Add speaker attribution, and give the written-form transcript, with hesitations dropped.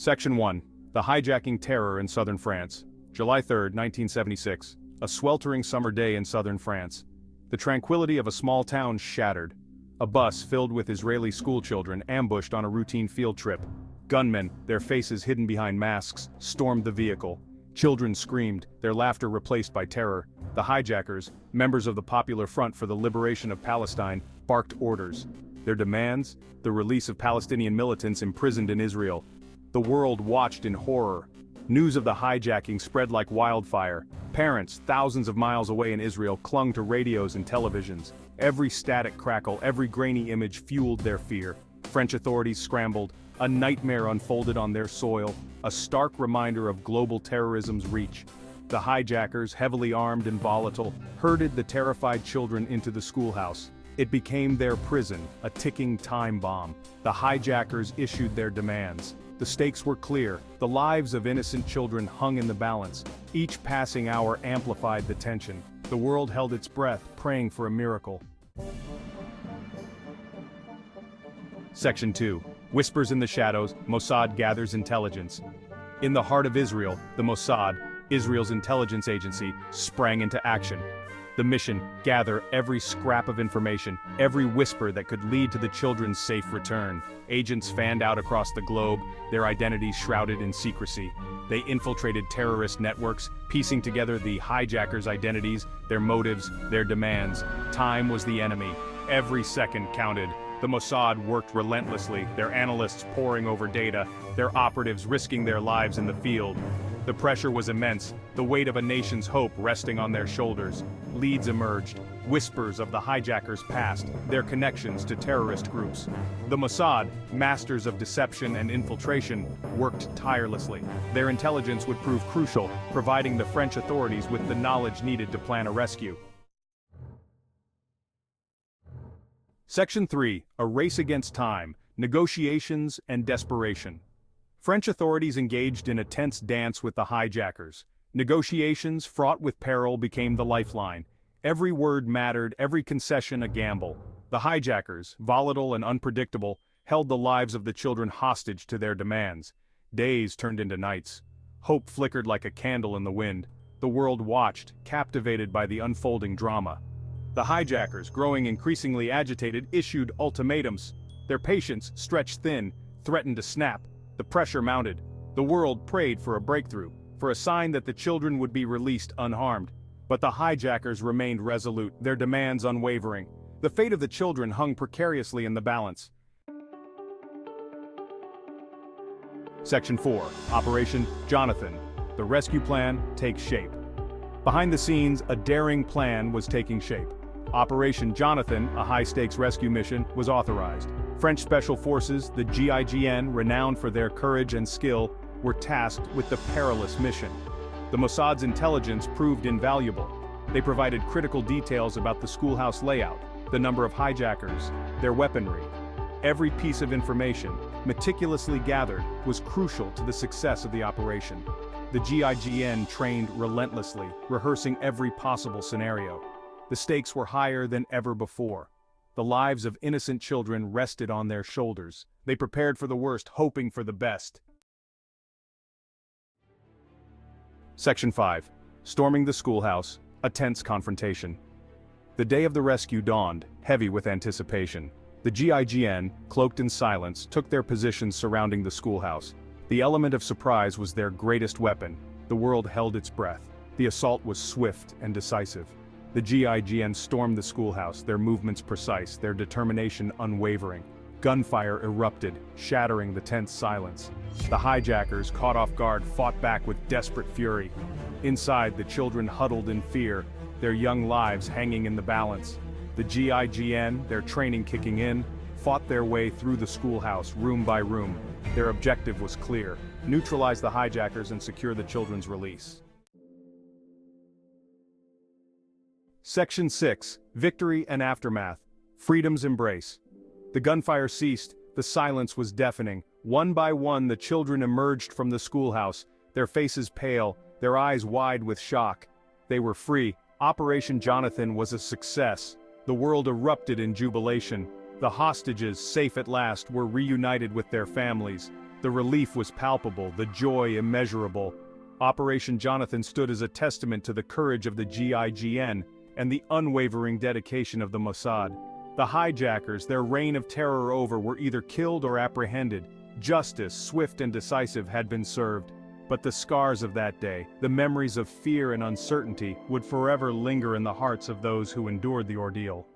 Speaker 1: Section 1. The hijacking terror in southern France. July 3, 1976. A sweltering summer day in southern France. The tranquility of a small town shattered. A bus filled with Israeli schoolchildren ambushed on a routine field trip. Gunmen, their faces hidden behind masks, stormed the vehicle. Children screamed, their laughter replaced by terror. The hijackers, members of the Popular Front for the Liberation of Palestine, barked orders. Their demands? The release of Palestinian militants imprisoned in Israel. The world watched in horror. News of the hijacking spread like wildfire. Parents, thousands of miles away in Israel, clung to radios and televisions. Every static crackle, every grainy image fueled their fear. French authorities scrambled. A nightmare unfolded on their soil, a stark reminder of global terrorism's reach. The hijackers, heavily armed and volatile, herded the terrified children into the schoolhouse. It became their prison, a ticking time bomb. The hijackers issued their demands. The stakes were clear. The lives of innocent children hung in the balance. Each passing hour amplified the tension. The world held its breath, praying for a miracle. Section 2. Whispers in the shadows, Mossad gathers intelligence. In the heart of Israel, the Mossad, Israel's intelligence agency, sprang into action. The mission: gather every scrap of information, every whisper that could lead to the children's safe return. Agents fanned out across the globe, their identities shrouded in secrecy. They infiltrated terrorist networks, piecing together the hijackers' identities, their motives, their demands. Time was the enemy. Every second counted. The Mossad worked relentlessly, their analysts poring over data, their operatives risking their lives in the field. The pressure was immense, the weight of a nation's hope resting on their shoulders. Leads emerged, whispers of the hijackers' past, their connections to terrorist groups. The Mossad, masters of deception and infiltration, worked tirelessly. Their intelligence would prove crucial, providing the French authorities with the knowledge needed to plan a rescue. Section 3. A race against time, negotiations and desperation. French authorities engaged in a tense dance with the hijackers. Negotiations, fraught with peril, became the lifeline. Every word mattered, every concession a gamble. The hijackers, volatile and unpredictable, held the lives of the children hostage to their demands. Days turned into nights. Hope flickered like a candle in the wind. The world watched, captivated by the unfolding drama. The hijackers, growing increasingly agitated, issued ultimatums. Their patience, stretched thin, threatened to snap. The pressure mounted. The world prayed for a breakthrough, for a sign that the children would be released unharmed. But the hijackers remained resolute, their demands unwavering. The fate of the children hung precariously in the balance. Section 4. Operation Jonathan. The rescue plan takes shape. Behind the scenes, a daring plan was taking shape. Operation Jonathan, a high-stakes rescue mission, was authorized. French Special Forces, the GIGN, renowned for their courage and skill, were tasked with the perilous mission. The Mossad's intelligence proved invaluable. They provided critical details about the schoolhouse layout, the number of hijackers, their weaponry. Every piece of information, meticulously gathered, was crucial to the success of the operation. The GIGN trained relentlessly, rehearsing every possible scenario. The stakes were higher than ever before. The lives of innocent children rested on their shoulders. They prepared for the worst, hoping for the best. Section 5. Storming the schoolhouse, a tense confrontation. The day of the rescue dawned, heavy with anticipation. The GIGN, cloaked in silence, took their positions surrounding the schoolhouse. The element of surprise was their greatest weapon. The world held its breath. The assault was swift and decisive. The GIGN stormed the schoolhouse, their movements precise, their determination unwavering. Gunfire erupted, shattering the tense silence. The hijackers, caught off guard, fought back with desperate fury. Inside, the children huddled in fear, their young lives hanging in the balance. The GIGN, their training kicking in, fought their way through the schoolhouse, room by room. Their objective was clear: neutralize the hijackers and secure the children's release. Section 6. Victory and Aftermath. Freedom's Embrace. The gunfire ceased, the silence was deafening. One by one the children emerged from the schoolhouse, their faces pale, their eyes wide with shock. They were free. Operation Jonathan was a success. The world erupted in jubilation. The hostages, safe at last, were reunited with their families. The relief was palpable, the joy immeasurable. Operation Jonathan stood as a testament to the courage of the GIGN and the unwavering dedication of the Mossad. The hijackers, their reign of terror over, were either killed or apprehended. Justice, swift and decisive, had been served. But the scars of that day, the memories of fear and uncertainty, would forever linger in the hearts of those who endured the ordeal.